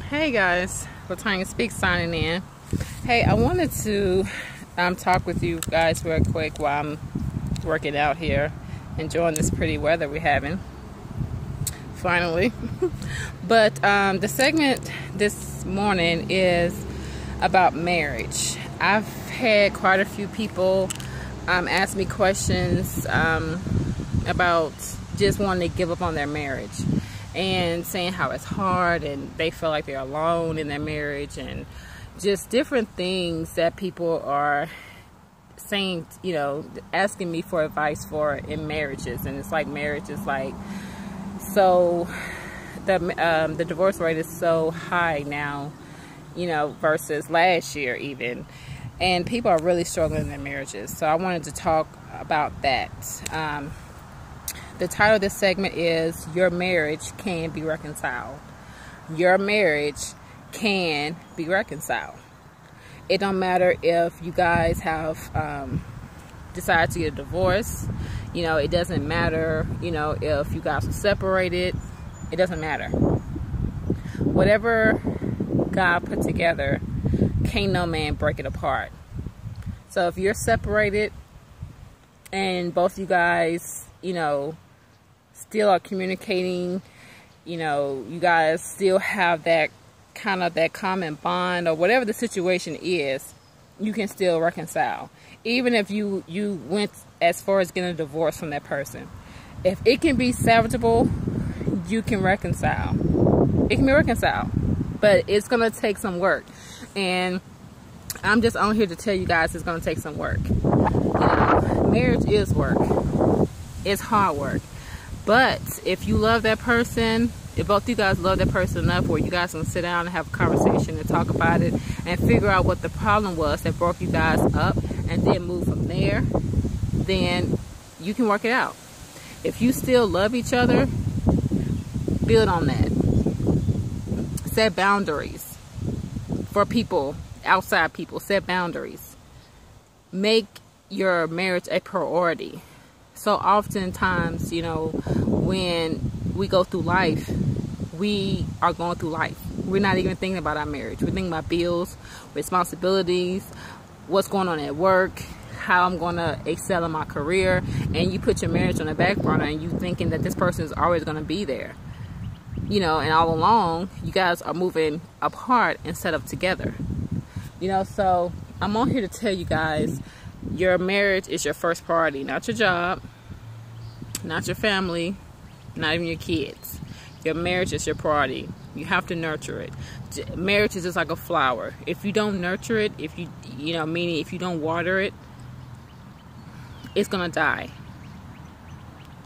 Hey guys, Latanya Speaks signing in. Hey, I wanted to talk with you guys real quick while I'm working out here, enjoying this pretty weather we're having. Finally. But the segment this morning is about marriage. I've had quite a few people ask me questions about just wanting to give up on their marriage and saying how it's hard and they feel like they're alone in their marriage, and just different things that people are saying, you know, asking me for advice for in marriages. And it's like marriage is like, so the divorce rate is so high now, you know, versus last year even, and people are really struggling in their marriages. So I wanted to talk about that. The title of this segment is Your Marriage Can Be Reconciled. Your marriage can be reconciled. It don't matter if you guys have decided to get a divorce. You know, it doesn't matter, you know, if you guys are separated. It doesn't matter. Whatever God put together, can't no man break it apart. So if you're separated and both of you guys, you know, still are communicating, you know, you guys still have that kind of that common bond, or whatever the situation is, you can still reconcile. Even if you went as far as getting a divorce from that person, if it can be salvageable, you can reconcile. It can be reconciled, but it's gonna take some work, and I'm just on here to tell you guys it's gonna take some work. You know, marriage is work. It's hard work. But if you love that person, if both of you guys love that person enough where you guys can sit down and have a conversation and talk about it and figure out what the problem was that broke you guys up, and then move from there, then you can work it out. If you still love each other, build on that. Set boundaries for people, outside people. Set boundaries. Make your marriage a priority. So oftentimes, you know, when we go through life, we are going through life. We're not even thinking about our marriage. We're thinking about bills, responsibilities, what's going on at work, how I'm going to excel in my career. And you put your marriage on the back burner and you thinking that this person is always going to be there. You know, and all along, you guys are moving apart instead of together. You know, so I'm on here to tell you guys, your marriage is your first priority, not your job, not your family, not even your kids. Your marriage is your priority. You have to nurture it. Marriage is just like a flower. If you don't nurture it, if you know, meaning if you don't water it, it's gonna die.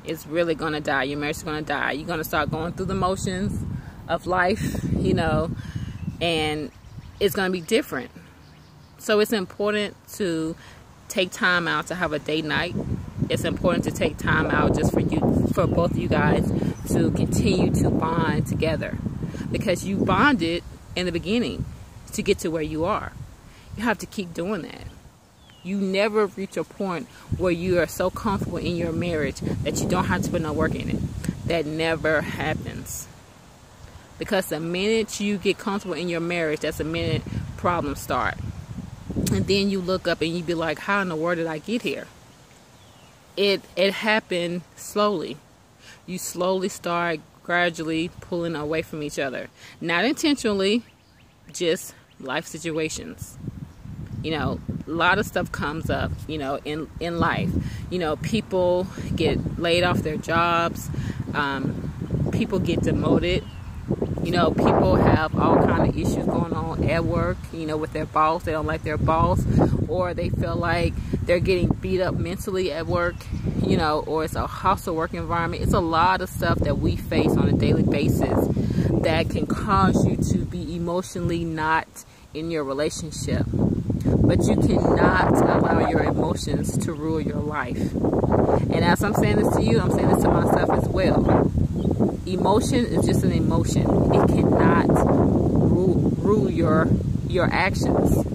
It's really gonna die. Your marriage is gonna die. You're gonna start going through the motions of life, you know, and it's gonna be different. So it's important to take time out to have a date night. It's important to take time out just for both of you guys to continue to bond together, because you bonded in the beginning to get to where you are. You have to keep doing that. You never reach a point where you are so comfortable in your marriage that you don't have to put no work in it. That never happens, because the minute you get comfortable in your marriage, that's the minute problems start. And then you look up and you be like, how in the world did I get here? It happened slowly. You slowly start gradually pulling away from each other. Not intentionally, just life situations. You know, a lot of stuff comes up, you know, in life. You know, people get laid off their jobs. People get demoted. You know, people have all kind of issues going on at work, you know, with their boss. They don't like their boss, or they feel like they're getting beat up mentally at work, you know, or it's a hostile work environment. It's a lot of stuff that we face on a daily basis that can cause you to be emotionally not in your relationship. But you cannot allow your emotions to rule your life. And as I'm saying this to you, I'm saying this to myself as well. Emotion is just an emotion. It cannot rule your actions.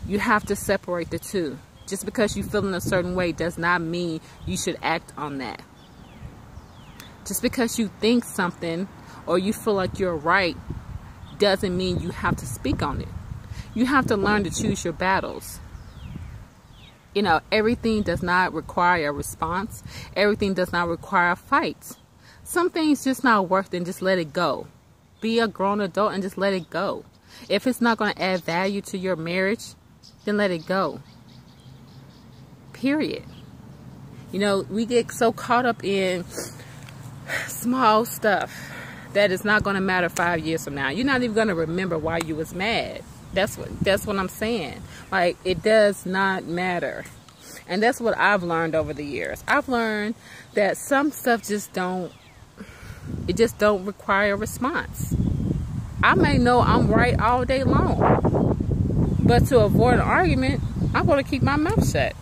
You have to separate the two. Just because you feel in a certain way does not mean you should act on that. Just because you think something or you feel like you're right doesn't mean you have to speak on it. You have to learn to choose your battles. You know, everything does not require a response. Everything does not require fights. Some things just not worth it, and just let it go. Be a grown adult and just let it go. If it's not going to add value to your marriage, then let it go. Period. You know, we get so caught up in small stuff that it's not going to matter 5 years from now. You're not even going to remember why you was mad. That's what I'm saying. Like, it does not matter. And that's what I've learned over the years. I've learned that some stuff just don't require a response. I may know I'm right all day long, but to avoid an argument, I'm going to keep my mouth shut.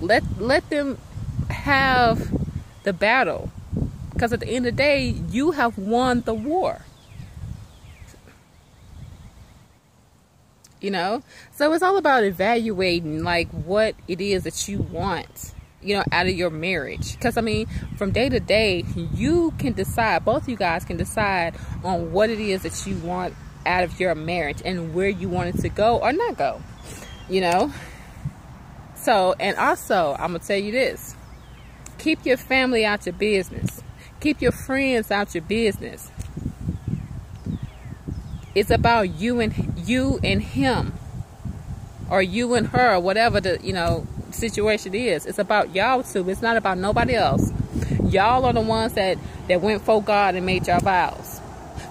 Let them have the battle, because at the end of the day, you have won the war. You know, so it's all about evaluating like what it is that you want, you know, out of your marriage. Because I mean, from day to day, you can decide, both of you guys can decide on what it is that you want out of your marriage and where you want it to go or not go, you know. So, and also, I'm gonna tell you this: keep your family out your business. Keep your friends out your business. It's about you and him, or you and her, or whatever the, you know, situation is. It's about y'all two. It's not about nobody else. Y'all are the ones that went for God and made y'all vows.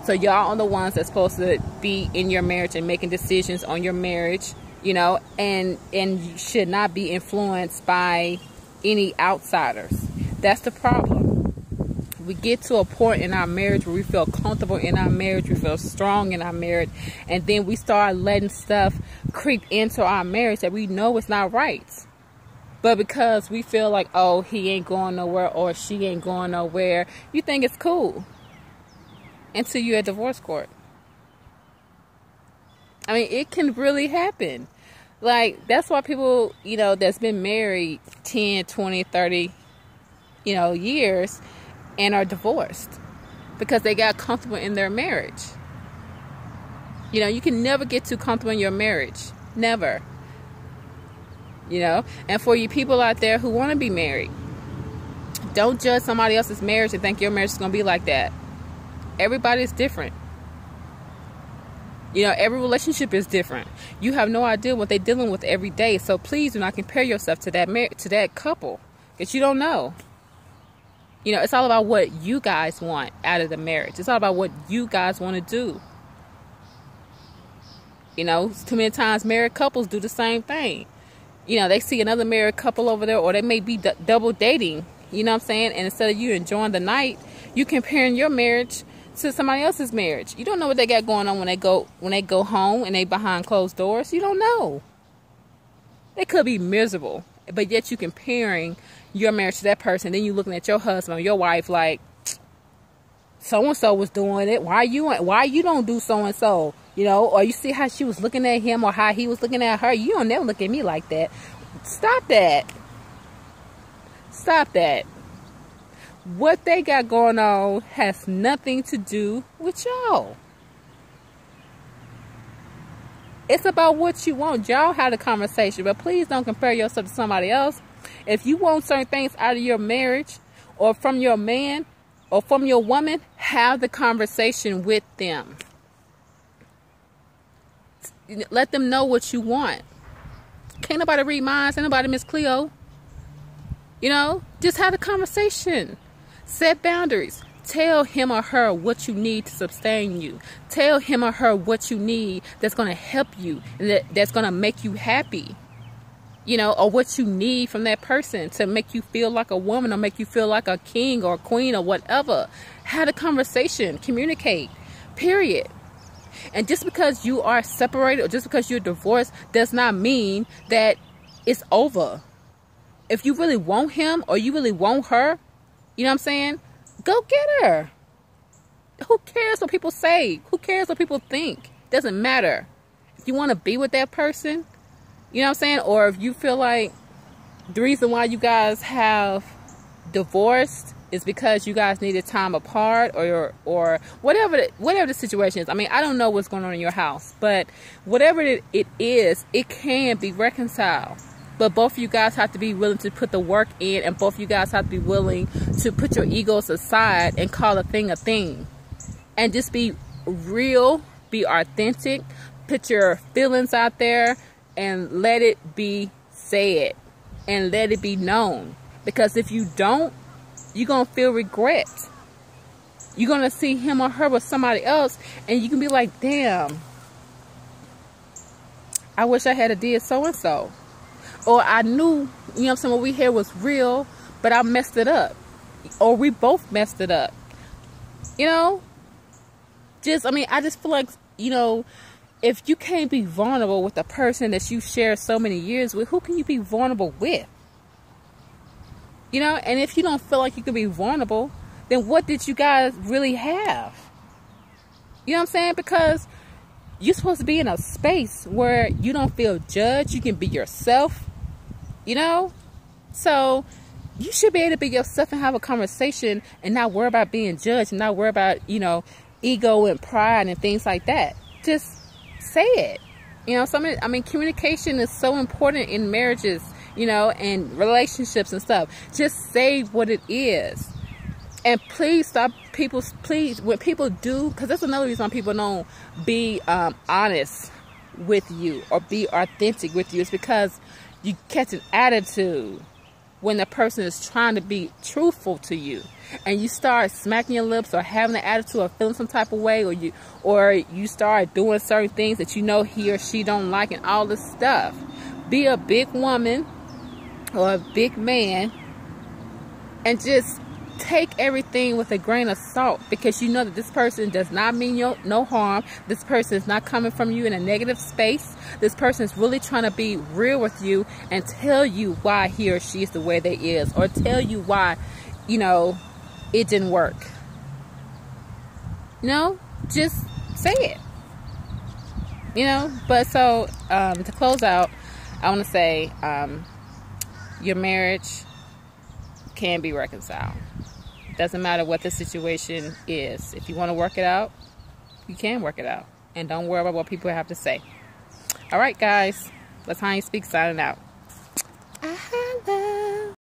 So y'all are the ones that's supposed to be in your marriage and making decisions on your marriage, you know, and you should not be influenced by any outsiders. That's the problem. We get to a point in our marriage where we feel comfortable in our marriage, we feel strong in our marriage, and then we start letting stuff creep into our marriage that we know is not right. But because we feel like, oh, he ain't going nowhere or she ain't going nowhere, you think it's cool until you're at divorce court. I mean, it can really happen. Like, that's why people, you know, that's been married 10, 20, 30, you know, years, and are divorced because they got comfortable in their marriage. You know, you can never get too comfortable in your marriage. Never. You know, and for you people out there who want to be married, don't judge somebody else's marriage and think your marriage is going to be like that. Everybody's different. You know, every relationship is different. You have no idea what they're dealing with every day. So please do not compare yourself to that couple, because you don't know. You know, it's all about what you guys want out of the marriage. It's all about what you guys want to do. You know, too many times married couples do the same thing. You know, they see another married couple over there, or they may be double dating. You know what I'm saying? And instead of you enjoying the night, you comparing your marriage to somebody else's marriage. You don't know what they got going on when they go home and they behind closed doors. You don't know. They could be miserable, but yet you comparing your marriage to that person. Then you looking at your husband or your wife like, so and so was doing it. Why you don't do so and so? You know, or you see how she was looking at him or how he was looking at her. You don't never look at me like that. Stop that. Stop that. What they got going on has nothing to do with y'all. It's about what you want. Y'all had a conversation, but please don't compare yourself to somebody else. If you want certain things out of your marriage or from your man or from your woman, have the conversation with them. Let them know what you want. Can't nobody read minds. Ain't nobody Miss Cleo. You know, just have a conversation. Set boundaries. Tell him or her what you need to sustain you. Tell him or her what you need that's going to help you and that's going to make you happy. You know, or what you need from that person to make you feel like a woman or make you feel like a king or a queen or whatever. Have a conversation. Communicate. Period. And just because you are separated or just because you're divorced does not mean that it's over. If you really want him or you really want her, you know what I'm saying? Go get her. Who cares what people say? Who cares what people think? Doesn't matter. If you want to be with that person, you know what I'm saying? Or if you feel like the reason why you guys have divorced is because you guys needed time apart, or whatever the situation is. I mean, I don't know what's going on in your house, but whatever it is, it can be reconciled. But both of you guys have to be willing to put the work in, and both of you guys have to be willing to put your egos aside and call a thing, and just be real, be authentic, put your feelings out there, and let it be said, and let it be known. Because if you don't, you're going to feel regret. You're going to see him or her with somebody else, and you can be like, damn, I wish I had did so-and-so. Or I knew, you know what I'm saying, what we had was real, but I messed it up. Or we both messed it up. You know? I just feel like, you know, if you can't be vulnerable with the person that you share so many years with, who can you be vulnerable with? You know, and if you don't feel like you can be vulnerable, then what did you guys really have? You know what I'm saying? Because you're supposed to be in a space where you don't feel judged. You can be yourself, you know? So you should be able to be yourself and have a conversation and not worry about being judged and not worry about, you know, ego and pride and things like that. Just say it. You know, I mean, communication is so important in marriages, you know, and relationships and stuff. Just say what it is. And please stop when people do, because that's another reason why people don't be honest with you or be authentic with you. It's because you catch an attitude when the person is trying to be truthful to you, and you start smacking your lips or having an attitude or feeling some type of way, or you start doing certain things that you know he or she don't like and all this stuff. Be a big woman or a big man and just take everything with a grain of salt, because you know that this person does not mean no harm. This person is not coming from you in a negative space. This person is really trying to be real with you and tell you why he or she is the way they is, or tell you why, you know, it didn't work. You know, just say it. You know, but so to close out, I want to say your marriage can be reconciled. Doesn't matter what the situation is. If you want to work it out, you can work it out. And don't worry about what people have to say. All right, guys. Let's Honey Speak signing out.